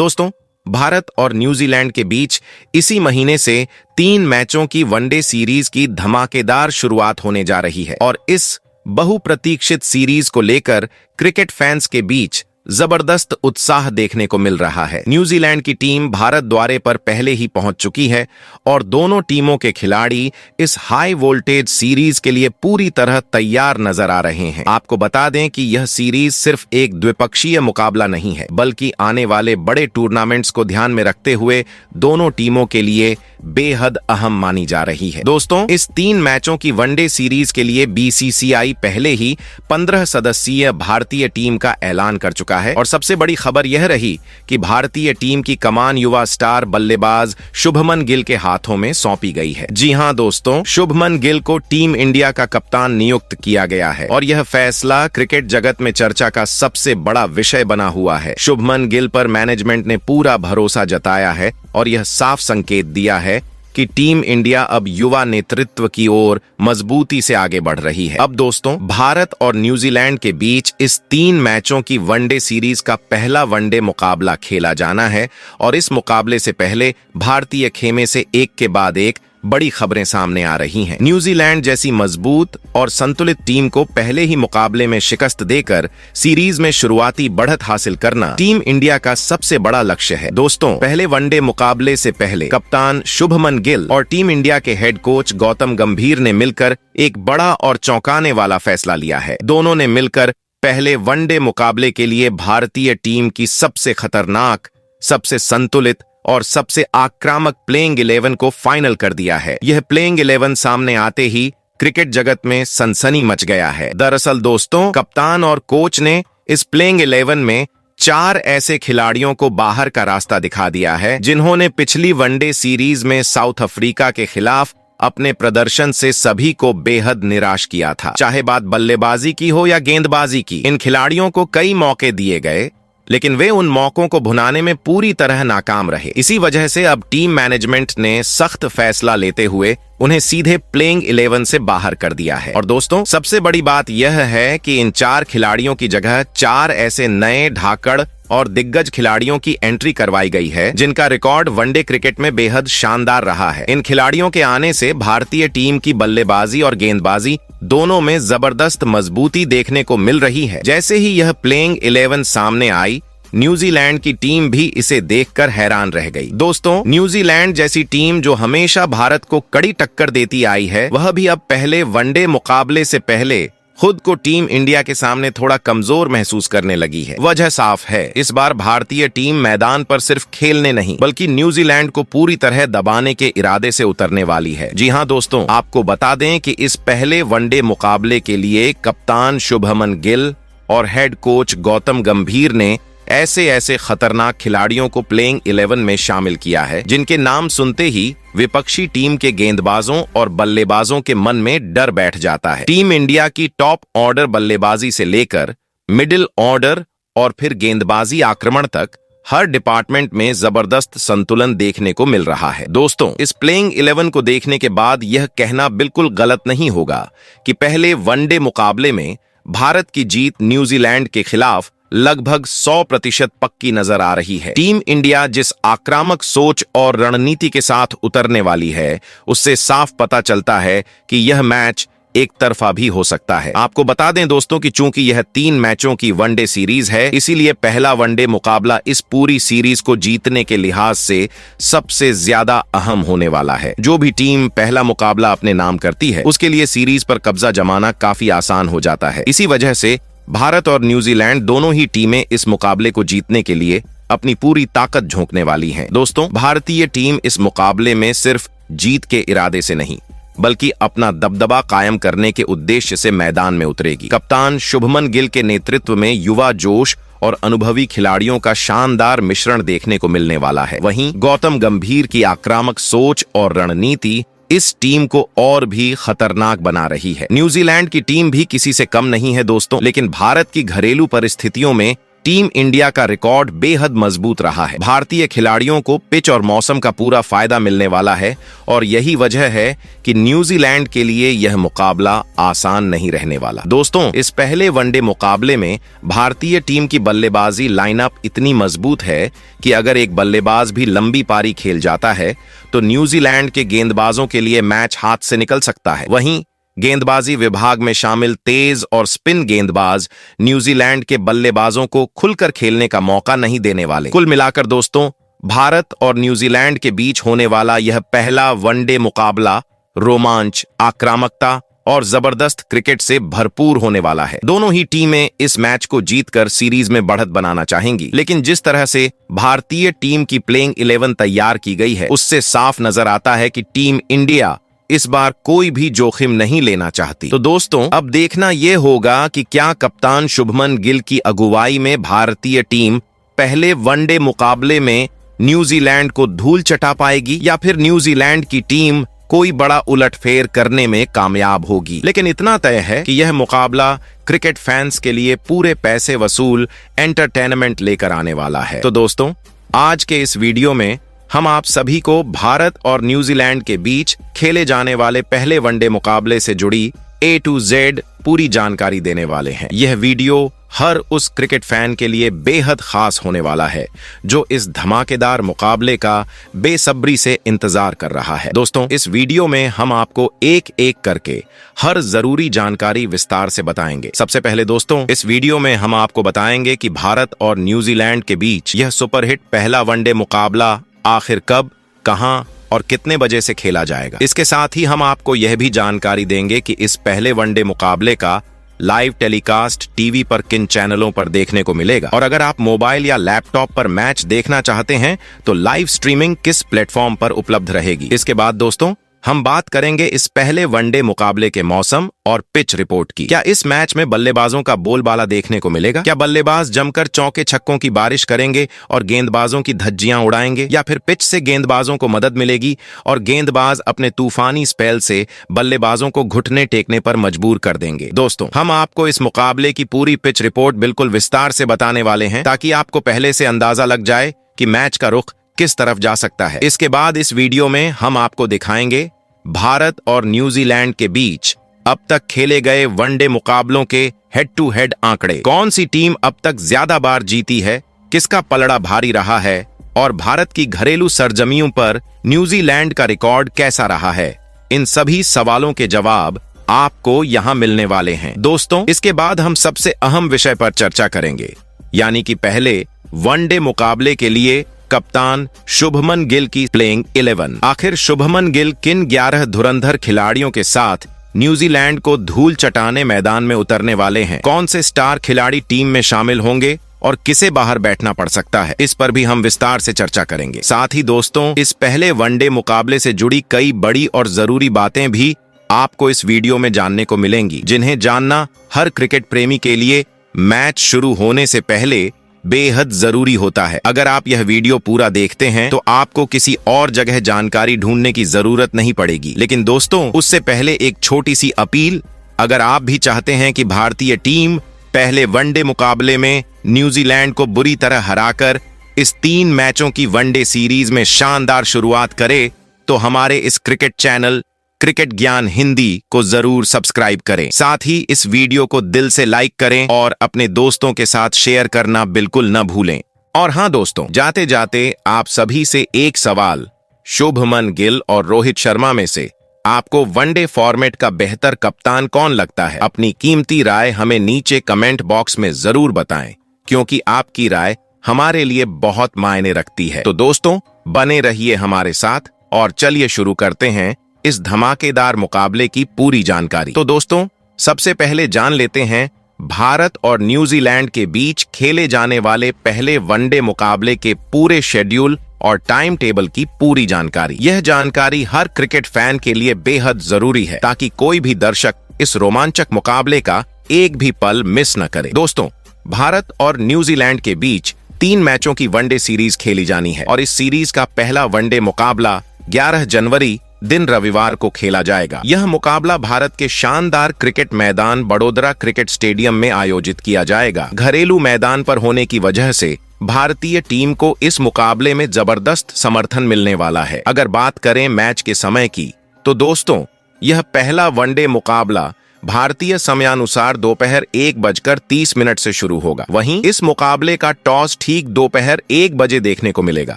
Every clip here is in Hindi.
दोस्तों, भारत और न्यूजीलैंड के बीच इसी महीने से 3 मैचों की वनडे सीरीज की धमाकेदार शुरुआत होने जा रही है और इस बहुप्रतीक्षित सीरीज को लेकर क्रिकेट फैंस के बीच जबरदस्त उत्साह देखने को मिल रहा है। न्यूजीलैंड की टीम भारत द्वारे पर पहले ही पहुंच चुकी है और दोनों टीमों के खिलाड़ी इस हाई वोल्टेज सीरीज के लिए पूरी तरह तैयार नजर आ रहे हैं। आपको बता दें कि यह सीरीज सिर्फ एक द्विपक्षीय मुकाबला नहीं है, बल्कि आने वाले बड़े टूर्नामेंट्स को ध्यान में रखते हुए दोनों टीमों के लिए बेहद अहम मानी जा रही है। दोस्तों, इस 3 मैचों की वनडे सीरीज के लिए बीसीसीआई पहले ही 15 सदस्यीय भारतीय टीम का ऐलान कर चुका है और सबसे बड़ी खबर यह रही कि भारतीय टीम की कमान युवा स्टार बल्लेबाज शुभमन गिल के हाथों में सौंपी गई है। जी हां दोस्तों, शुभमन गिल को टीम इंडिया का कप्तान नियुक्त किया गया है और यह फैसला क्रिकेट जगत में चर्चा का सबसे बड़ा विषय बना हुआ है। शुभमन गिल पर मैनेजमेंट ने पूरा भरोसा जताया है और यह साफ संकेत दिया है कि टीम इंडिया अब युवा नेतृत्व की ओर मजबूती से आगे बढ़ रही है। अब दोस्तों, भारत और न्यूजीलैंड के बीच इस 3 मैचों की वनडे सीरीज का पहला वनडे मुकाबला खेला जाना है और इस मुकाबले से पहले भारतीय खेमे से एक के बाद एक बड़ी खबरें सामने आ रही हैं। न्यूजीलैंड जैसी मजबूत और संतुलित टीम को पहले ही मुकाबले में शिकस्त देकर सीरीज में शुरुआती बढ़त हासिल करना टीम इंडिया का सबसे बड़ा लक्ष्य है। दोस्तों, पहले वनडे मुकाबले से पहले कप्तान शुभमन गिल और टीम इंडिया के हेड कोच गौतम गंभीर ने मिलकर एक बड़ा और चौंकाने वाला फैसला लिया है। दोनों ने मिलकर पहले वनडे मुकाबले के लिए भारतीय टीम की सबसे खतरनाक, सबसे संतुलित और सबसे आक्रामक प्लेइंग 11 को फाइनल कर दिया है। यह प्लेइंग 11 सामने आते ही क्रिकेट जगत में सनसनी मच गया है। दरअसल दोस्तों, कप्तान और कोच ने इस प्लेइंग 11 में 4 ऐसे खिलाड़ियों को बाहर का रास्ता दिखा दिया है जिन्होंने पिछली वनडे सीरीज में साउथ अफ्रीका के खिलाफ अपने प्रदर्शन से सभी को बेहद निराश किया था। चाहे बात बल्लेबाजी की हो या गेंदबाजी की, इन खिलाड़ियों को कई मौके दिए गए लेकिन वे उन मौकों को भुनाने में पूरी तरह नाकाम रहे। इसी वजह से अब टीम मैनेजमेंट ने सख्त फैसला लेते हुए उन्हें सीधे प्लेइंग 11 से बाहर कर दिया है। और दोस्तों, सबसे बड़ी बात यह है कि इन 4 खिलाड़ियों की जगह 4 ऐसे नए ढाकड़ और दिग्गज खिलाड़ियों की एंट्री करवाई गई है जिनका रिकॉर्ड वनडे क्रिकेट में बेहद शानदार रहा है। इन खिलाड़ियों के आने से भारतीय टीम की बल्लेबाजी और गेंदबाजी दोनों में जबरदस्त मजबूती देखने को मिल रही है। जैसे ही यह प्लेइंग 11 सामने आई, न्यूजीलैंड की टीम भी इसे देखकर हैरान रह गई। दोस्तों, न्यूजीलैंड जैसी टीम जो हमेशा भारत को कड़ी टक्कर देती आई है, वह भी अब पहले वनडे मुकाबले से पहले खुद को टीम इंडिया के सामने थोड़ा कमजोर महसूस करने लगी है। वजह साफ है, इस बार भारतीय टीम मैदान पर सिर्फ खेलने नहीं बल्कि न्यूजीलैंड को पूरी तरह दबाने के इरादे से उतरने वाली है। जी हां दोस्तों, आपको बता दें कि इस पहले वनडे मुकाबले के लिए कप्तान शुभमन गिल और हेड कोच गौतम गंभीर ने ऐसे खतरनाक खिलाड़ियों को प्लेइंग 11 में शामिल किया है जिनके नाम सुनते ही विपक्षी टीम के गेंदबाजों और बल्लेबाजों के मन में डर बैठ जाता है। टीम इंडिया की टॉप ऑर्डर बल्लेबाजी से लेकर मिडिल ऑर्डर और फिर गेंदबाजी आक्रमण तक हर डिपार्टमेंट में जबरदस्त संतुलन देखने को मिल रहा है। दोस्तों, इस प्लेइंग 11 को देखने के बाद यह कहना बिल्कुल गलत नहीं होगा कि पहले वनडे मुकाबले में भारत की जीत न्यूजीलैंड के खिलाफ लगभग 100% पक्की नजर आ रही है। टीम इंडिया जिस आक्रामक सोच और रणनीति के साथ उतरने वाली है, उससे साफ पता चलता है कि यह मैच एक तरफा भी हो सकता है। आपको बता दें दोस्तों कि चूंकि यह 3 मैचों की वनडे सीरीज है, इसीलिए पहला वनडे मुकाबला इस पूरी सीरीज को जीतने के लिहाज से सबसे ज्यादा अहम होने वाला है। जो भी टीम पहला मुकाबला अपने नाम करती है, उसके लिए सीरीज पर कब्जा जमाना काफी आसान हो जाता है। इसी वजह से भारत और न्यूजीलैंड दोनों ही टीमें इस मुकाबले को जीतने के लिए अपनी पूरी ताकत झोंकने वाली हैं। दोस्तों, भारतीय टीम इस मुकाबले में सिर्फ जीत के इरादे से नहीं बल्कि अपना दबदबा कायम करने के उद्देश्य से मैदान में उतरेगी। कप्तान शुभमन गिल के नेतृत्व में युवा जोश और अनुभवी खिलाड़ियों का शानदार मिश्रण देखने को मिलने वाला है। वहीं गौतम गंभीर की आक्रामक सोच और रणनीति इस टीम को और भी खतरनाक बना रही है। न्यूजीलैंड की टीम भी किसी से कम नहीं है दोस्तों, लेकिन भारत की घरेलू परिस्थितियों में टीम इंडिया का रिकॉर्ड बेहद मजबूत रहा है। भारतीय खिलाड़ियों को पिच और मौसम का पूरा फायदा मिलने वाला है और यही वजह है कि न्यूजीलैंड के लिए यह मुकाबला आसान नहीं रहने वाला। दोस्तों, इस पहले वनडे मुकाबले में भारतीय टीम की बल्लेबाजी लाइनअप इतनी मजबूत है कि अगर एक बल्लेबाज भी लंबी पारी खेल जाता है तो न्यूजीलैंड के गेंदबाजों के लिए मैच हाथ से निकल सकता है। वहीं गेंदबाजी विभाग में शामिल तेज और स्पिन गेंदबाज न्यूजीलैंड के बल्लेबाजों को खुलकर खेलने का मौका नहीं देने वाले। कुल मिलाकर दोस्तों, भारत और न्यूजीलैंड के बीच होने वाला यह पहला वनडे मुकाबला रोमांच, आक्रामकता और जबरदस्त क्रिकेट से भरपूर होने वाला है। दोनों ही टीमें इस मैच को जीतकर सीरीज में बढ़त बनाना चाहेंगी, लेकिन जिस तरह से भारतीय टीम की प्लेइंग 11 तैयार की गई है उससे साफ नजर आता है कि टीम इंडिया इस बार कोई भी जोखिम नहीं लेना चाहती। तो दोस्तों, अब देखना यह होगा कि क्या कप्तान शुभमन गिल की अगुवाई में भारतीय टीम पहले वनडे मुकाबले में न्यूजीलैंड को धूल चटा पाएगी या फिर न्यूजीलैंड की टीम कोई बड़ा उलटफेर करने में कामयाब होगी। लेकिन इतना तय है कि यह मुकाबला क्रिकेट फैंस के लिए पूरे पैसे वसूल एंटरटेनमेंट लेकर आने वाला है। तो दोस्तों, आज के इस वीडियो में हम आप सभी को भारत और न्यूजीलैंड के बीच खेले जाने वाले पहले वनडे मुकाबले से जुड़ी A to Z पूरी जानकारी देने वाले हैं। यह वीडियो हर उस क्रिकेट फैन के लिए बेहद खास होने वाला है जो इस धमाकेदार मुकाबले का बेसब्री से इंतजार कर रहा है। दोस्तों, इस वीडियो में हम आपको एक एक करके हर जरूरी जानकारी विस्तार से बताएंगे। सबसे पहले दोस्तों, इस वीडियो में हम आपको बताएंगे कि भारत और न्यूजीलैंड के बीच यह सुपरहिट पहला वनडे मुकाबला आखिर कब, कहां और कितने बजे से खेला जाएगा। इसके साथ ही हम आपको यह भी जानकारी देंगे कि इस पहले वनडे मुकाबले का लाइव टेलीकास्ट टीवी पर किन चैनलों पर देखने को मिलेगा, और अगर आप मोबाइल या लैपटॉप पर मैच देखना चाहते हैं तो लाइव स्ट्रीमिंग किस प्लेटफॉर्म पर उपलब्ध रहेगी। इसके बाद दोस्तों, हम बात करेंगे इस पहले वनडे मुकाबले के मौसम और पिच रिपोर्ट की। क्या इस मैच में बल्लेबाजों का बोलबाला देखने को मिलेगा? क्या बल्लेबाज जमकर चौके छक्कों की बारिश करेंगे और गेंदबाजों की धज्जियां उड़ाएंगे, या फिर पिच से गेंदबाजों को मदद मिलेगी और गेंदबाज अपने तूफानी स्पेल से बल्लेबाजों को घुटने टेकने पर मजबूर कर देंगे? दोस्तों, हम आपको इस मुकाबले की पूरी पिच रिपोर्ट बिल्कुल विस्तार से बताने वाले हैं ताकि आपको पहले से अंदाजा लग जाए कि मैच का रुख किस तरफ जा सकता है। इसके बाद इस वीडियो में हम आपको दिखाएंगे भारत और न्यूजीलैंड के बीच अब तक खेले गए वनडे मुकाबलों के हेड टू हेड आंकड़े। कौन सी टीम अब तक ज्यादा बार जीती है, किसका पलड़ा भारी रहा है और भारत की घरेलू सरजमियों पर न्यूजीलैंड का रिकॉर्ड कैसा रहा है। इन सभी सवालों के जवाब आपको यहां मिलने वाले हैं। दोस्तों, इसके बाद हम सबसे अहम विषय पर चर्चा करेंगे, यानी कि पहले वनडे मुकाबले के लिए कप्तान शुभमन गिल की प्लेइंग 11। आखिर शुभमन गिल किन 11 धुरंधर खिलाड़ियों के साथ न्यूजीलैंड को धूल चटाने मैदान में उतरने वाले हैं? कौन से स्टार खिलाड़ी टीम में शामिल होंगे और किसे बाहर बैठना पड़ सकता है, इस पर भी हम विस्तार से चर्चा करेंगे। साथ ही दोस्तों, इस पहले वनडे मुकाबले से जुड़ी कई बड़ी और जरूरी बातें भी आपको इस वीडियो में जानने को मिलेंगी, जिन्हें जानना हर क्रिकेट प्रेमी के लिए मैच शुरू होने से पहले बेहद जरूरी होता है। अगर आप यह वीडियो पूरा देखते हैं तो आपको किसी और जगह जानकारी ढूंढने की जरूरत नहीं पड़ेगी। लेकिन दोस्तों, उससे पहले एक छोटी सी अपील, अगर आप भी चाहते हैं कि भारतीय टीम पहले वनडे मुकाबले में न्यूजीलैंड को बुरी तरह हराकर इस 3 मैचों की वनडे सीरीज में शानदार शुरुआत करे, तो हमारे इस क्रिकेट चैनल क्रिकेट ज्ञान हिंदी को जरूर सब्सक्राइब करें। साथ ही इस वीडियो को दिल से लाइक करें और अपने दोस्तों के साथ शेयर करना बिल्कुल न भूलें। और हाँ दोस्तों, जाते जाते आप सभी से एक सवाल, शुभमन गिल और रोहित शर्मा में से आपको वनडे फॉर्मेट का बेहतर कप्तान कौन लगता है? अपनी कीमती राय हमें नीचे कमेंट बॉक्स में जरूर बताएं, क्योंकि आपकी राय हमारे लिए बहुत मायने रखती है। तो दोस्तों, बने रहिए हमारे साथ और चलिए शुरू करते हैं इस धमाकेदार मुकाबले की पूरी जानकारी। तो दोस्तों, सबसे पहले जान लेते हैं भारत और न्यूजीलैंड के बीच खेले जाने वाले पहले वनडे मुकाबले के पूरे शेड्यूल और टाइम टेबल की पूरी जानकारी। यह जानकारी हर क्रिकेट फैन के लिए बेहद जरूरी है ताकि कोई भी दर्शक इस रोमांचक मुकाबले का एक भी पल मिस न करे। दोस्तों, भारत और न्यूजीलैंड के बीच 3 मैचों की वनडे सीरीज खेली जानी है और इस सीरीज का पहला वनडे मुकाबला 11 जनवरी दिन रविवार को खेला जाएगा। यह मुकाबला भारत के शानदार क्रिकेट मैदान बड़ोदरा क्रिकेट स्टेडियम में आयोजित किया जाएगा। घरेलू मैदान पर होने की वजह से भारतीय टीम को इस मुकाबले में जबरदस्त समर्थन मिलने वाला है। अगर बात करें मैच के समय की, तो दोस्तों यह पहला वनडे मुकाबला भारतीय समयानुसार दोपहर 1:30 से शुरू होगा। वहीं इस मुकाबले का टॉस ठीक दोपहर 1 बजे देखने को मिलेगा।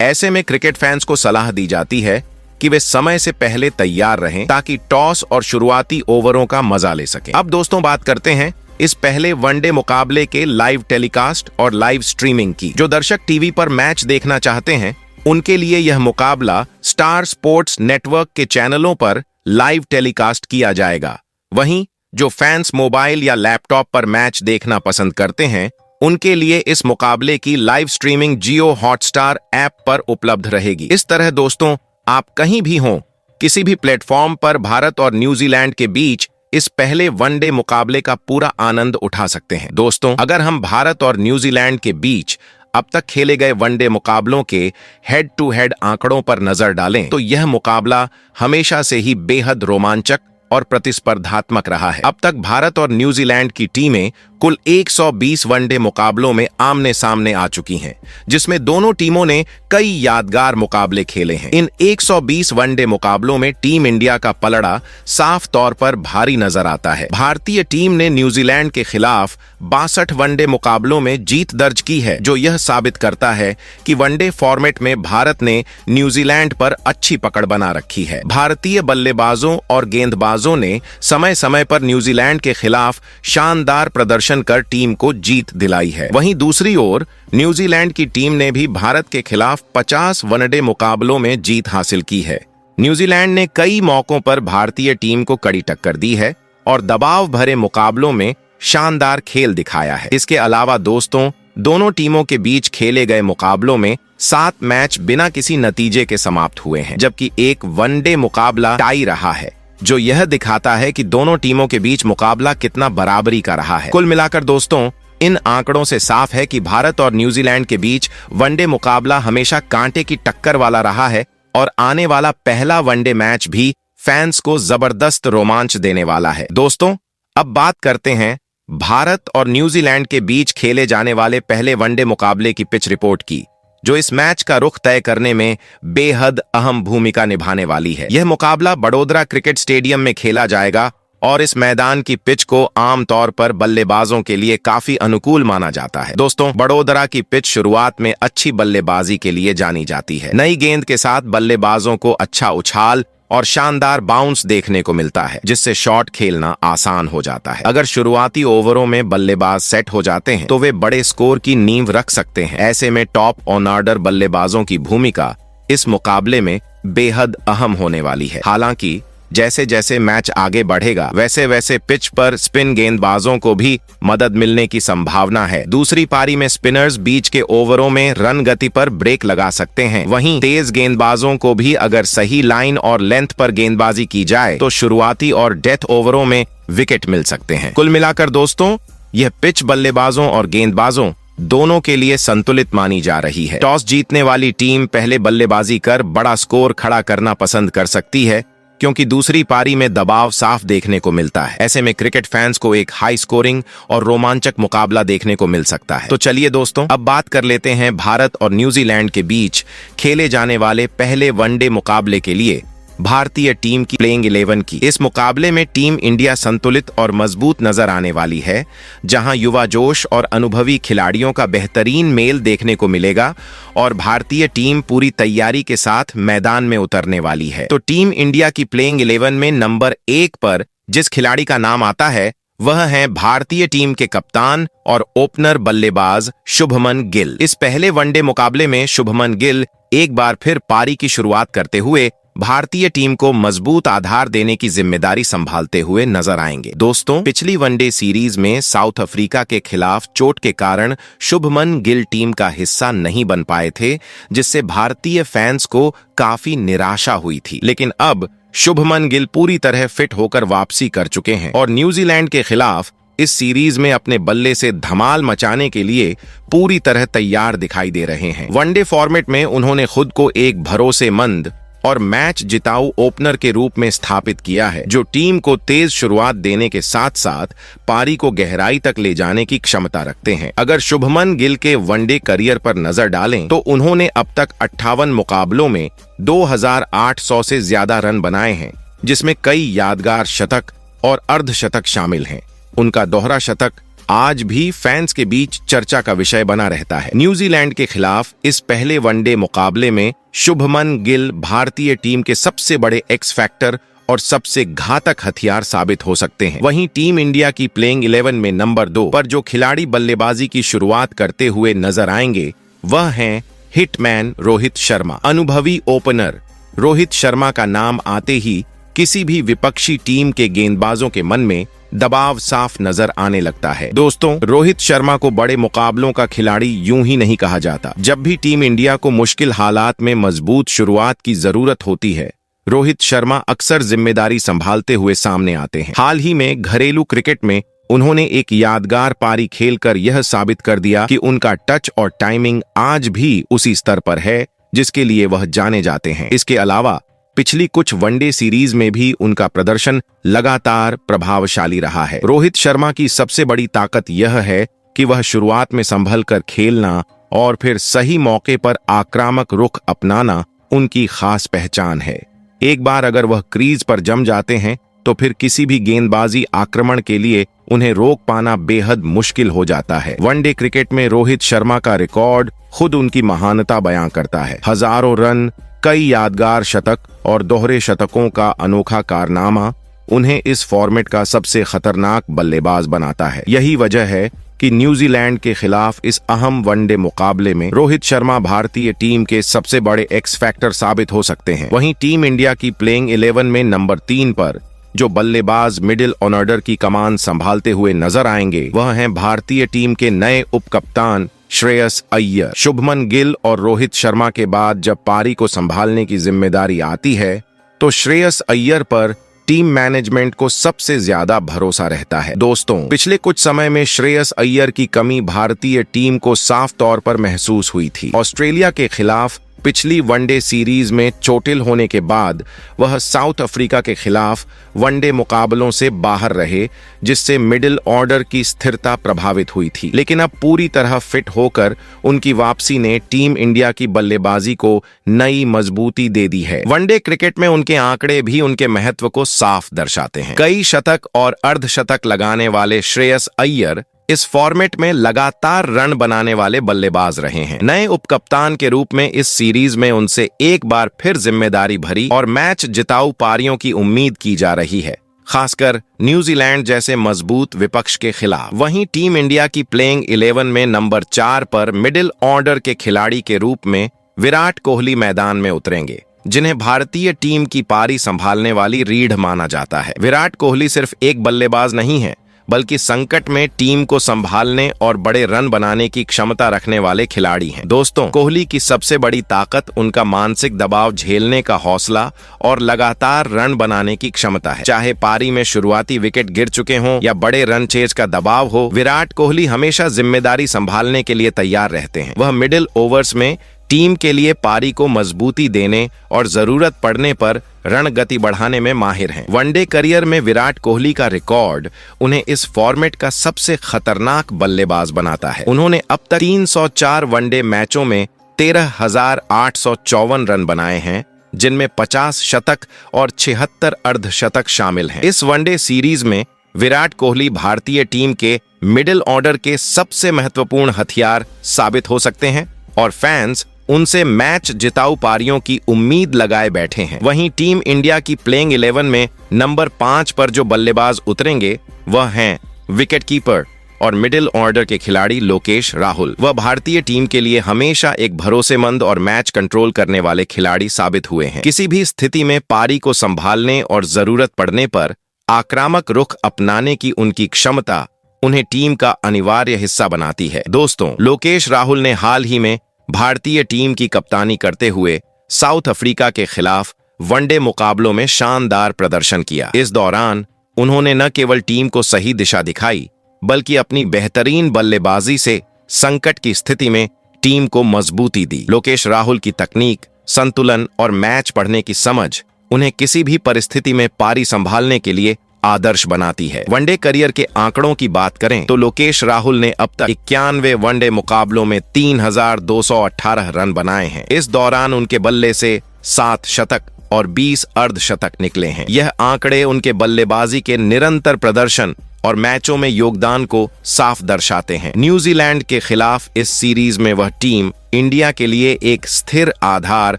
ऐसे में क्रिकेट फैंस को सलाह दी जाती है कि वे समय से पहले तैयार रहें ताकि टॉस और शुरुआती ओवरों का मजा ले सकें। अब दोस्तों बात करते हैं इस पहले वनडे मुकाबले के लाइव टेलीकास्ट और लाइव स्ट्रीमिंग की। जो दर्शक टीवी पर मैच देखना चाहते हैं उनके लिए यह मुकाबला स्टार स्पोर्ट्स नेटवर्क के चैनलों पर लाइव टेलीकास्ट किया जाएगा। वहीं जो फैंस मोबाइल या लैपटॉप पर मैच देखना पसंद करते हैं उनके लिए इस मुकाबले की लाइव स्ट्रीमिंग जियो हॉटस्टार ऐप पर उपलब्ध रहेगी। इस तरह दोस्तों आप कहीं भी हों, किसी भी प्लेटफॉर्म पर भारत और न्यूजीलैंड के बीच इस पहले वनडे मुकाबले का पूरा आनंद उठा सकते हैं। दोस्तों अगर हम भारत और न्यूजीलैंड के बीच अब तक खेले गए वनडे मुकाबलों के हेड टू हेड आंकड़ों पर नजर डालें तो यह मुकाबला हमेशा से ही बेहद रोमांचक और प्रतिस्पर्धात्मक रहा है। अब तक भारत और न्यूजीलैंड की टीमें कुल 120 वनडे मुकाबलों में आमने सामने आ चुकी हैं, जिसमें दोनों टीमों ने कई यादगार मुकाबले खेले हैं। इन 120 वनडे मुकाबलों में टीम इंडिया का पलड़ा साफ तौर पर भारी नजर आता है। भारतीय टीम ने न्यूजीलैंड के खिलाफ 62 वनडे मुकाबलों में जीत दर्ज की है, जो यह साबित करता है कि वनडे फॉर्मेट में भारत ने न्यूजीलैंड पर अच्छी पकड़ बना रखी है। भारतीय बल्लेबाजों और गेंदबाजों ने समय समय पर न्यूजीलैंड के खिलाफ शानदार प्रदर्शन कर टीम को जीत दिलाई है। वहीं दूसरी ओर न्यूजीलैंड की टीम ने भी भारत के खिलाफ 50 वनडे मुकाबलों में जीत हासिल की है। न्यूजीलैंड ने कई मौकों पर भारतीय टीम को कड़ी टक्कर दी है और दबाव भरे मुकाबलों में शानदार खेल दिखाया है। इसके अलावा दोस्तों दोनों टीमों के बीच खेले गए मुकाबलों में 7 मैच बिना किसी नतीजे के समाप्त हुए हैं, जबकि एक वनडे मुकाबला टाई रहा है, जो यह दिखाता है कि दोनों टीमों के बीच मुकाबला कितना बराबरी का रहा है। कुल मिलाकर दोस्तों इन आंकड़ों से साफ है कि भारत और न्यूजीलैंड के बीच वनडे मुकाबला हमेशा कांटे की टक्कर वाला रहा है और आने वाला पहला वनडे मैच भी फैंस को जबरदस्त रोमांच देने वाला है। दोस्तों अब बात करते हैं भारत और न्यूजीलैंड के बीच खेले जाने वाले पहले वनडे मुकाबले की पिच रिपोर्ट की, जो इस मैच का रुख तय करने में बेहद अहम भूमिका निभाने वाली है। यह मुकाबला बड़ोदरा क्रिकेट स्टेडियम में खेला जाएगा और इस मैदान की पिच को आमतौर पर बल्लेबाजों के लिए काफी अनुकूल माना जाता है। दोस्तों बड़ोदरा की पिच शुरुआत में अच्छी बल्लेबाजी के लिए जानी जाती है। नई गेंद के साथ बल्लेबाजों को अच्छा उछाल और शानदार बाउंस देखने को मिलता है, जिससे शॉट खेलना आसान हो जाता है। अगर शुरुआती ओवरों में बल्लेबाज सेट हो जाते हैं तो वे बड़े स्कोर की नींव रख सकते हैं। ऐसे में टॉप ऑन ऑर्डर बल्लेबाजों की भूमिका इस मुकाबले में बेहद अहम होने वाली है। हालांकि जैसे जैसे मैच आगे बढ़ेगा वैसे वैसे पिच पर स्पिन गेंदबाजों को भी मदद मिलने की संभावना है। दूसरी पारी में स्पिनर्स बीच के ओवरों में रन गति पर ब्रेक लगा सकते हैं। वहीं तेज गेंदबाजों को भी अगर सही लाइन और लेंथ पर गेंदबाजी की जाए तो शुरुआती और डेथ ओवरों में विकेट मिल सकते हैं। कुल मिलाकर दोस्तों यह पिच बल्लेबाजों और गेंदबाजों दोनों के लिए संतुलित मानी जा रही है। टॉस जीतने वाली टीम पहले बल्लेबाजी कर बड़ा स्कोर खड़ा करना पसंद कर सकती है, क्योंकि दूसरी पारी में दबाव साफ देखने को मिलता है। ऐसे में क्रिकेट फैंस को एक हाई स्कोरिंग और रोमांचक मुकाबला देखने को मिल सकता है। तो चलिए दोस्तों अब बात कर लेते हैं भारत और न्यूजीलैंड के बीच खेले जाने वाले पहले वनडे मुकाबले के लिए भारतीय टीम की प्लेइंग 11 की। इस मुकाबले में टीम इंडिया संतुलित और मजबूत नजर आने वाली है, जहां युवा जोश और अनुभवी खिलाड़ियों का बेहतरीन मेल देखने को मिलेगा और भारतीय टीम पूरी तैयारी के साथ मैदान में उतरने वाली है। तो टीम इंडिया की प्लेइंग 11 में नंबर 1 पर जिस खिलाड़ी का नाम आता है वह है भारतीय टीम के कप्तान और ओपनर बल्लेबाज शुभमन गिल। इस पहले वनडे मुकाबले में शुभमन गिल एक बार फिर पारी की शुरुआत करते हुए भारतीय टीम को मजबूत आधार देने की जिम्मेदारी संभालते हुए नजर आएंगे। दोस्तों पिछली वनडे सीरीज में साउथ अफ्रीका के खिलाफ चोट के कारण शुभमन गिल टीम का हिस्सा नहीं बन पाए थे, जिससे भारतीय फैंस को काफी निराशा हुई थी। लेकिन अब शुभमन गिल पूरी तरह फिट होकर वापसी कर चुके हैं और न्यूजीलैंड के खिलाफ इस सीरीज में अपने बल्ले से धमाल मचाने के लिए पूरी तरह तैयार दिखाई दे रहे हैं। वनडे फॉर्मेट में उन्होंने खुद को एक भरोसेमंद और मैच जिताऊ ओपनर के रूप में स्थापित किया है, जो टीम को तेज शुरुआत देने के साथ साथ पारी को गहराई तक ले जाने की क्षमता रखते हैं। अगर शुभमन गिल के वनडे करियर पर नजर डालें तो उन्होंने अब तक 58 मुकाबलों में 2800 से ज्यादा रन बनाए हैं, जिसमें कई यादगार शतक और अर्धशतक शामिल हैं। उनका दोहरा शतक आज भी फैंस के बीच चर्चा का विषय बना रहता है। न्यूजीलैंड के खिलाफ इस पहले वनडे मुकाबले में शुभमन गिल भारतीय टीम के सबसे बड़े एक्स फैक्टर और सबसे घातक हथियार साबित हो सकते हैं। वहीं टीम इंडिया की प्लेइंग 11 में नंबर 2 पर जो खिलाड़ी बल्लेबाजी की शुरुआत करते हुए नजर आएंगे वह हैं हिटमैन रोहित शर्मा। अनुभवी ओपनर रोहित शर्मा का नाम आते ही किसी भी विपक्षी टीम के गेंदबाजों के मन में दबाव साफ नजर आने लगता है। दोस्तों, रोहित शर्मा को बड़े मुकाबलों का खिलाड़ी यूं ही नहीं कहा जाता। जब भी टीम इंडिया को मुश्किल हालात में मजबूत शुरुआत की जरूरत होती है, रोहित शर्मा अक्सर जिम्मेदारी संभालते हुए सामने आते हैं। हाल ही में घरेलू क्रिकेट में उन्होंने एक यादगार पारी खेलकर यह साबित कर दिया कि उनका टच और टाइमिंग आज भी उसी स्तर पर है जिसके लिए वह जाने जाते हैं। इसके अलावा पिछली कुछ वनडे सीरीज में भी उनका प्रदर्शन लगातार प्रभावशाली रहा है। रोहित शर्मा की सबसे बड़ी ताकत यह है कि वह शुरुआत में संभल कर खेलना और फिर सही मौके पर आक्रामक रुख अपनाना उनकी खास पहचान है। एक बार अगर वह क्रीज पर जम जाते हैं तो फिर किसी भी गेंदबाजी आक्रमण के लिए उन्हें रोक पाना बेहद मुश्किल हो जाता है। वनडे क्रिकेट में रोहित शर्मा का रिकॉर्ड खुद उनकी महानता बयां करता है। हजारों रन, कई यादगार शतक और दोहरे शतकों का अनोखा कारनामा उन्हें इस फॉर्मेट का सबसे खतरनाक बल्लेबाज बनाता है। यही वजह है कि न्यूजीलैंड के खिलाफ इस अहम वनडे मुकाबले में रोहित शर्मा भारतीय टीम के सबसे बड़े एक्स फैक्टर साबित हो सकते हैं। वहीं टीम इंडिया की प्लेइंग 11 में नंबर 3 पर जो बल्लेबाज मिडिल ऑर्डर की कमान संभालते हुए नजर आएंगे वह हैं भारतीय टीम के नए उपकप्तान श्रेयस अय्यर। शुभमन गिल और रोहित शर्मा के बाद जब पारी को संभालने की जिम्मेदारी आती है तो श्रेयस अय्यर पर टीम मैनेजमेंट को सबसे ज्यादा भरोसा रहता है। दोस्तों, पिछले कुछ समय में श्रेयस अय्यर की कमी भारतीय टीम को साफ तौर पर महसूस हुई थी। ऑस्ट्रेलिया के खिलाफ पिछली वनडे सीरीज में चोटिल होने के बाद वह साउथ अफ्रीका के खिलाफ वनडे मुकाबलों से बाहर रहे, जिससे मिडिल ऑर्डर की स्थिरता प्रभावित हुई थी। लेकिन अब पूरी तरह फिट होकर उनकी वापसी ने टीम इंडिया की बल्लेबाजी को नई मजबूती दे दी है। वनडे क्रिकेट में उनके आंकड़े भी उनके महत्व को साफ दर्शाते हैं। कई शतक और अर्धशतक लगाने वाले श्रेयस अय्यर इस फॉर्मेट में लगातार रन बनाने वाले बल्लेबाज रहे हैं। नए उपकप्तान के रूप में इस सीरीज में उनसे एक बार फिर जिम्मेदारी भरी और मैच जिताऊ पारियों की उम्मीद की जा रही है, खासकर न्यूजीलैंड जैसे मजबूत विपक्ष के खिलाफ। वहीं टीम इंडिया की प्लेइंग 11 में नंबर 4 पर मिडिल ऑर्डर के खिलाड़ी के रूप में विराट कोहली मैदान में उतरेंगे, जिन्हें भारतीय टीम की पारी संभालने वाली रीढ़ माना जाता है। विराट कोहली सिर्फ एक बल्लेबाज नहीं है, बल्कि संकट में टीम को संभालने और बड़े रन बनाने की क्षमता रखने वाले खिलाड़ी हैं। दोस्तों, कोहली की सबसे बड़ी ताकत उनका मानसिक दबाव झेलने का हौसला और लगातार रन बनाने की क्षमता है। चाहे पारी में शुरुआती विकेट गिर चुके हों या बड़े रन चेज का दबाव हो, विराट कोहली हमेशा जिम्मेदारी संभालने के लिए तैयार रहते हैं। वह मिडिल ओवर्स में टीम के लिए पारी को मजबूती देने और जरूरत पड़ने पर रण गति बढ़ाने में माहिर हैं। वनडे करियर में विराट कोहली का रिकॉर्ड उन्हें इस फॉर्मेट का सबसे खतरनाक बल्लेबाज बनाता है। उन्होंने अब तक 304 वनडे मैचों में 13,854 रन बनाए हैं, जिनमें 50 शतक और 76 अर्धशतक शामिल हैं। इस वनडे सीरीज में विराट कोहली भारतीय टीम के मिडिल ऑर्डर के सबसे महत्वपूर्ण हथियार साबित हो सकते हैं और फैंस उनसे मैच जिताऊ पारियों की उम्मीद लगाए बैठे हैं। वहीं टीम इंडिया की प्लेइंग 11 में नंबर 5 पर जो बल्लेबाज उतरेंगे वह हैं विकेटकीपर और मिडिल ऑर्डर के खिलाड़ी लोकेश राहुल। वह भारतीय टीम के लिए हमेशा एक भरोसेमंद और मैच कंट्रोल करने वाले खिलाड़ी साबित हुए हैं। किसी भी स्थिति में पारी को संभालने और जरूरत पड़ने पर आक्रामक रुख अपनाने की उनकी क्षमता उन्हें टीम का अनिवार्य हिस्सा बनाती है। दोस्तों, लोकेश राहुल ने हाल ही में भारतीय टीम की कप्तानी करते हुए साउथ अफ्रीका के खिलाफ वनडे मुकाबलों में शानदार प्रदर्शन किया। इस दौरान उन्होंने न केवल टीम को सही दिशा दिखाई, बल्कि अपनी बेहतरीन बल्लेबाजी से संकट की स्थिति में टीम को मजबूती दी। लोकेश राहुल की तकनीक, संतुलन और मैच पढ़ने की समझ उन्हें किसी भी परिस्थिति में पारी संभालने के लिए आदर्श बनाती है। वनडे करियर के आंकड़ों की बात करें तो लोकेश राहुल ने अब तक 91 वनडे मुकाबलों में 3218 रन बनाए हैं। इस दौरान उनके बल्ले से 7 शतक और 20 अर्धशतक निकले हैं। यह आंकड़े उनके बल्लेबाजी के निरंतर प्रदर्शन और मैचों में योगदान को साफ दर्शाते हैं। न्यूजीलैंड के खिलाफ इस सीरीज में वह टीम इंडिया के लिए एक स्थिर आधार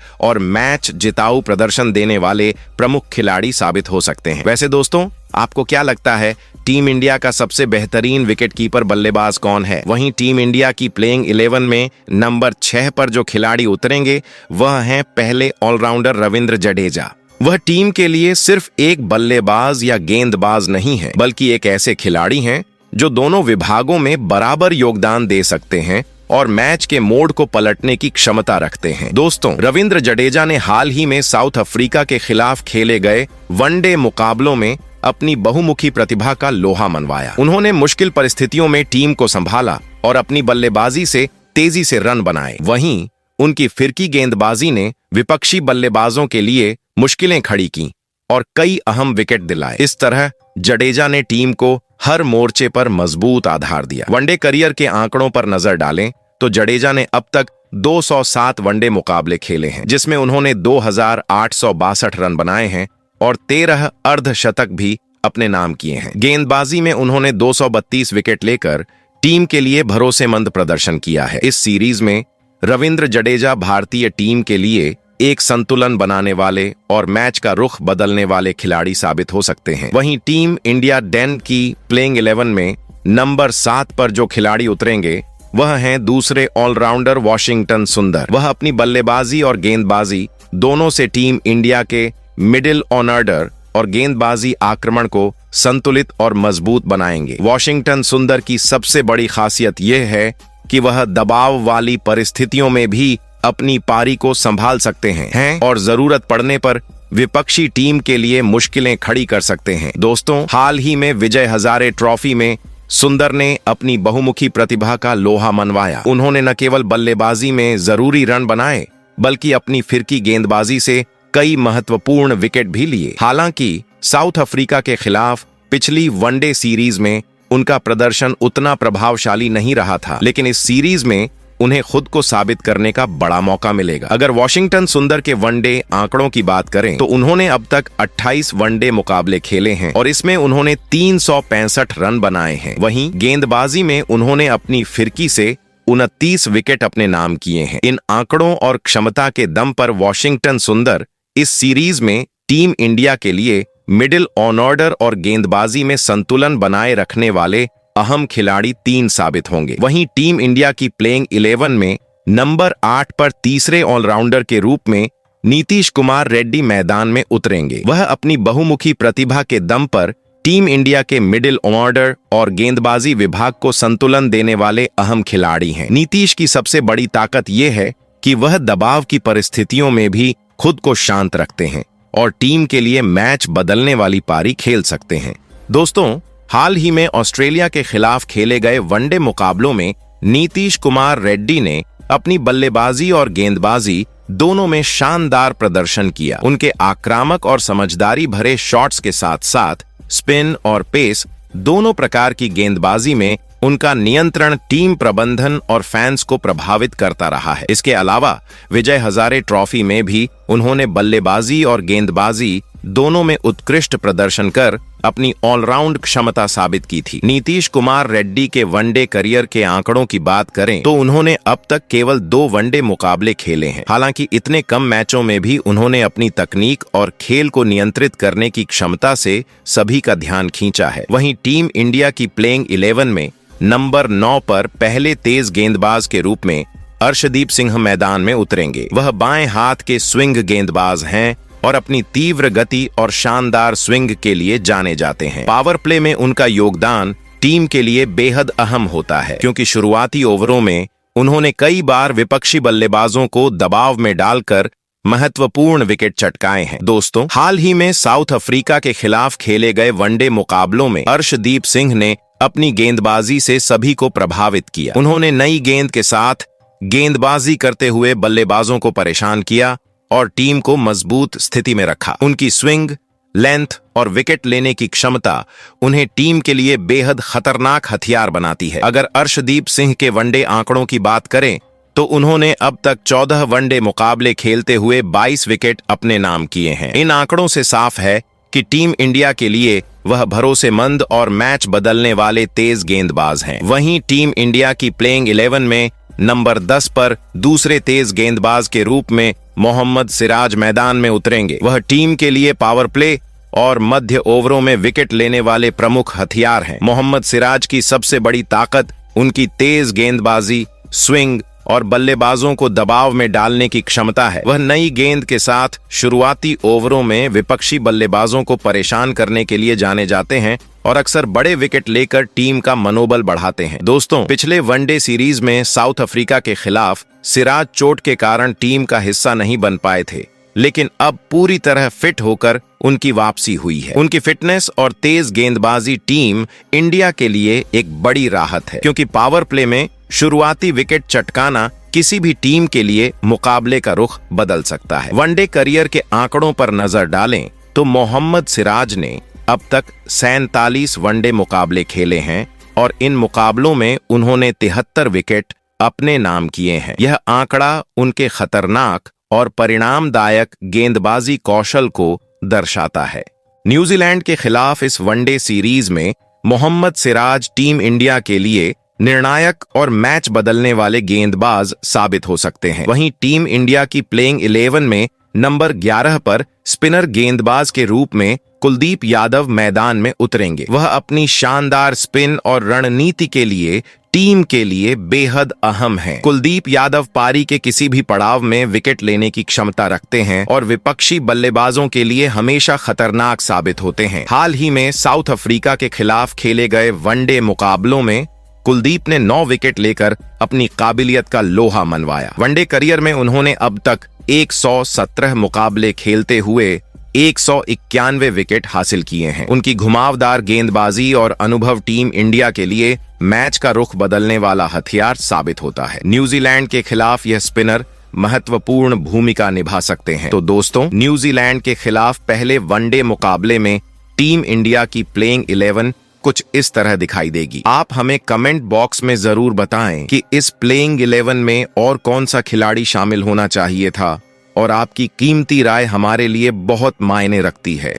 और मैच जिताऊ प्रदर्शन देने वाले प्रमुख खिलाड़ी साबित हो सकते हैं। वैसे दोस्तों, आपको क्या लगता है टीम इंडिया का सबसे बेहतरीन विकेटकीपर बल्लेबाज कौन है? वहीं टीम इंडिया की प्लेइंग 11 में नंबर 6 पर जो खिलाड़ी उतरेंगे वह हैं पहले ऑलराउंडर रविंद्र जडेजा। वह टीम के लिए सिर्फ एक बल्लेबाज या गेंदबाज नहीं है, बल्कि एक ऐसे खिलाड़ी हैं जो दोनों विभागों में बराबर योगदान दे सकते हैं और मैच के मोड़ को पलटने की क्षमता रखते हैं। दोस्तों, रविंद्र जडेजा ने हाल ही में साउथ अफ्रीका के खिलाफ खेले गए वनडे मुकाबलों में अपनी बहुमुखी प्रतिभा का लोहा मनवाया। उन्होंने मुश्किल परिस्थितियों में टीम को संभाला और अपनी बल्लेबाजी से तेजी से रन बनाए। वहीं उनकी फिरकी गेंदबाजी ने विपक्षी बल्लेबाजों के लिए मुश्किलें खड़ी की और कई अहम विकेट दिलाए। इस तरह जडेजा ने टीम को हर मोर्चे पर मजबूत आधार दिया। वनडे करियर के आंकड़ों पर नजर डालें तो जडेजा ने अब तक 207 वनडे मुकाबले खेले हैं, जिसमें उन्होंने 2862 रन बनाए हैं और 13 अर्धशतक भी अपने नाम किए हैं। गेंदबाजी में उन्होंने 232 विकेट लेकर टीम के लिए भरोसेमंद प्रदर्शन किया है। इस सीरीज में रविंद्र जडेजा भारतीय टीम के लिए एक संतुलन बनाने वाले और मैच का रुख बदलने वाले खिलाड़ी साबित हो सकते हैं। वहीं टीम इंडिया डेन की प्लेइंग 11 में नंबर 7 पर जो खिलाड़ी उतरेंगे वह हैं दूसरे ऑलराउंडर वाशिंगटन सुंदर। वह अपनी बल्लेबाजी और गेंदबाजी दोनों से टीम इंडिया के मिडिल ऑर्डर और गेंदबाजी आक्रमण को संतुलित और मजबूत बनाएंगे। वाशिंगटन सुंदर की सबसे बड़ी खासियत यह है कि वह दबाव वाली परिस्थितियों में भी अपनी पारी को संभाल सकते हैं और जरूरत पड़ने पर विपक्षी टीम के लिए मुश्किलें खड़ी कर सकते हैं। दोस्तों, हाल ही में विजय हजारे ट्रॉफी में सुंदर ने अपनी बहुमुखी प्रतिभा का लोहा मनवाया। उन्होंने न केवल बल्लेबाजी में जरूरी रन बनाए, बल्कि अपनी फिरकी गेंदबाजी से कई महत्वपूर्ण विकेट भी लिए। हालांकि साउथ अफ्रीका के खिलाफ पिछली वनडे सीरीज में उनका प्रदर्शन उतना प्रभावशाली नहीं रहा था, लेकिन इस सीरीज में उन्हें खुद को साबित करने का बड़ा मौका मिलेगा। अगर वॉशिंगटन सुंदर के वनडे आंकड़ों की बात करें तो उन्होंने अब तक 28 वनडे मुकाबले खेले हैं और इसमें उन्होंने 365 रन बनाए हैं। वहीं गेंदबाजी में उन्होंने अपनी फिरकी से 29 विकेट अपने नाम किए हैं। इन आंकड़ों और क्षमता के दम पर वॉशिंगटन सुंदर इस सीरीज में टीम इंडिया के लिए मिडिल ऑर्डर और गेंदबाजी में संतुलन बनाए रखने वाले अहम खिलाड़ी 3 साबित होंगे। वहीं टीम इंडिया की प्लेइंग 11 में नंबर 8 पर तीसरे ऑलराउंडर के रूप में नीतीश कुमार रेड्डी मैदान में उतरेंगे। वह अपनी बहुमुखी प्रतिभा के दम पर टीम इंडिया के मिडिल ऑर्डर और गेंदबाजी विभाग को संतुलन देने वाले अहम खिलाड़ी हैं। नीतीश की सबसे बड़ी ताकत यह है कि वह दबाव की परिस्थितियों में भी खुद को शांत रखते हैं और टीम के लिए मैच बदलने वाली पारी खेल सकते हैं। दोस्तों, हाल ही में ऑस्ट्रेलिया के खिलाफ खेले गए वनडे मुकाबलों में नीतीश कुमार रेड्डी ने अपनी बल्लेबाजी और गेंदबाजी दोनों में शानदार प्रदर्शन किया। उनके आक्रामक और समझदारी भरे शॉट्स के साथ साथ स्पिन और पेस दोनों प्रकार की गेंदबाजी में उनका नियंत्रण टीम प्रबंधन और फैंस को प्रभावित करता रहा है। इसके अलावा विजय हजारे ट्रॉफी में भी उन्होंने बल्लेबाजी और गेंदबाजी दोनों में उत्कृष्ट प्रदर्शन कर अपनी ऑलराउंड क्षमता साबित की थी। नीतीश कुमार रेड्डी के वनडे करियर के आंकड़ों की बात करें तो उन्होंने अब तक केवल 2 वनडे मुकाबले खेले हैं। हालांकि इतने कम मैचों में भी उन्होंने अपनी तकनीक और खेल को नियंत्रित करने की क्षमता से सभी का ध्यान खींचा है। वहीं टीम इंडिया की प्लेइंग 11 में नंबर 9 पर पहले तेज गेंदबाज के रूप में अर्शदीप सिंह मैदान में उतरेंगे। वह बाएं हाथ के स्विंग गेंदबाज हैं और अपनी तीव्र गति और शानदार स्विंग के लिए जाने जाते हैं। पावर प्ले में उनका योगदान टीम के लिए बेहद अहम होता है, क्योंकि शुरुआती ओवरों में उन्होंने कई बार विपक्षी बल्लेबाजों को दबाव में डालकर महत्वपूर्ण विकेट चटकाए हैं। दोस्तों, हाल ही में साउथ अफ्रीका के खिलाफ खेले गए वनडे मुकाबलों में अर्शदीप सिंह ने अपनी गेंदबाजी से सभी को प्रभावित किया। उन्होंने नई गेंद के साथ गेंदबाजी करते हुए बल्लेबाजों को परेशान किया और टीम को मजबूत स्थिति में रखा। उनकी स्विंग, लेंथ और विकेट लेने की क्षमता उन्हें टीम के लिए बेहद खतरनाक हथियार बनाती है। अगर अर्शदीप सिंह के वनडे आंकड़ों की बात करें तो उन्होंने अब तक 14 वनडे मुकाबले खेलते हुए 22 विकेट अपने नाम किए हैं। इन आंकड़ों से साफ है कि टीम इंडिया के लिए वह भरोसेमंद और मैच बदलने वाले तेज गेंदबाज हैं। वहीं टीम इंडिया की प्लेइंग 11 में नंबर 10 पर दूसरे तेज गेंदबाज के रूप में मोहम्मद सिराज मैदान में उतरेंगे। वह टीम के लिए पावर प्ले और मध्य ओवरों में विकेट लेने वाले प्रमुख हथियार हैं। मोहम्मद सिराज की सबसे बड़ी ताकत उनकी तेज गेंदबाजी, स्विंग और बल्लेबाजों को दबाव में डालने की क्षमता है। वह नई गेंद के साथ शुरुआती ओवरों में विपक्षी बल्लेबाजों को परेशान करने के लिए जाने जाते हैं और अक्सर बड़े विकेट लेकर टीम का मनोबल बढ़ाते हैं। दोस्तों, पिछले वनडे सीरीज में साउथ अफ्रीका के खिलाफ सिराज चोट के कारण टीम का हिस्सा नहीं बन पाए थे, लेकिन अब पूरी तरह फिट होकर उनकी वापसी हुई है। उनकी फिटनेस और तेज गेंदबाजी टीम इंडिया के लिए एक बड़ी राहत है, क्योंकि पावर प्ले में शुरुआती विकेट चटकाना किसी भी टीम के लिए मुकाबले का रुख बदल सकता है। वनडे करियर के आंकड़ों पर नजर डालें तो मोहम्मद सिराज ने अब तक 47 वनडे मुकाबले खेले हैं और इन मुकाबलों में उन्होंने 73 विकेट अपने नाम किए हैं। यह आंकड़ा उनके खतरनाक और परिणामदायक गेंदबाजी कौशल को दर्शाता है। न्यूजीलैंड के खिलाफ इस वनडे सीरीज में मोहम्मद सिराज टीम इंडिया के लिए निर्णायक और मैच बदलने वाले गेंदबाज साबित हो सकते हैं। वहीं टीम इंडिया की प्लेइंग 11 में नंबर 11 पर स्पिनर गेंदबाज के रूप में कुलदीप यादव मैदान में उतरेंगे। वह अपनी शानदार स्पिन और रणनीति के लिए टीम के लिए बेहद अहम है। कुलदीप यादव पारी के किसी भी पड़ाव में विकेट लेने की क्षमता रखते हैं और विपक्षी बल्लेबाजों के लिए हमेशा खतरनाक साबित होते हैं। हाल ही में साउथ अफ्रीका के खिलाफ खेले गए वनडे मुकाबलों में कुलदीप ने 9 विकेट लेकर अपनी काबिलियत का लोहा मनवाया। वनडे करियर में उन्होंने अब तक 117 मुकाबले खेलते हुए 191 विकेट हासिल किए हैं। उनकी घुमावदार गेंदबाजी और अनुभव टीम इंडिया के लिए मैच का रुख बदलने वाला हथियार साबित होता है। न्यूजीलैंड के खिलाफ यह स्पिनर महत्वपूर्ण भूमिका निभा सकते हैं। तो दोस्तों, न्यूजीलैंड के खिलाफ पहले वनडे मुकाबले में टीम इंडिया की प्लेइंग 11 कुछ इस तरह दिखाई देगी। आप हमें कमेंट बॉक्स में जरूर बताएं कि इस प्लेइंग 11 में और कौन सा खिलाड़ी शामिल होना चाहिए था, और आपकी कीमती राय हमारे लिए बहुत मायने रखती है।